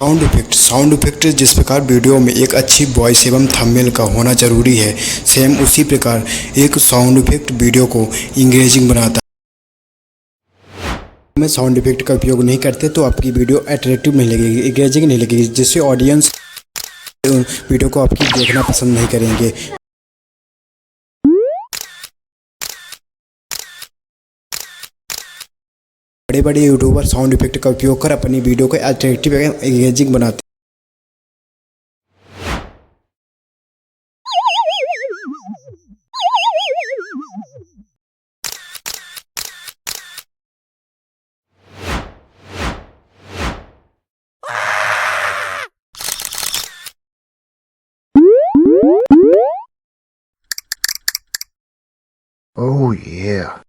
Sound effect जिस प्रकार video में एक अच्छी वॉइस एवं थंबनेल का होना जरूरी है, सेम उसी प्रकार एक साउंड इफेक्ट वीडियो को इंगेजिंग बनाता है। में साउंड इफेक्ट का उपयोग नहीं करते तो आपकी वीडियो अट्रैक्टिव नहीं लगेगी, इंगेजिंग नहीं लगेगी, जिससे ऑडियंस वीडियो को आपकी देखना पसंद नहीं करेंगे। बड़े बड़े यूट्यूबर साउंड इफेक्ट का उपयोग कर अपनी वीडियो को अट्रैक्टिव एवं एंगेजिंग बनाते हैं। Oh yeah.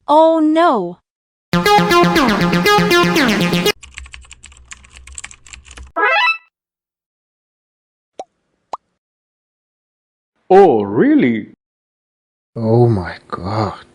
Oh no! Oh, really? Oh my god.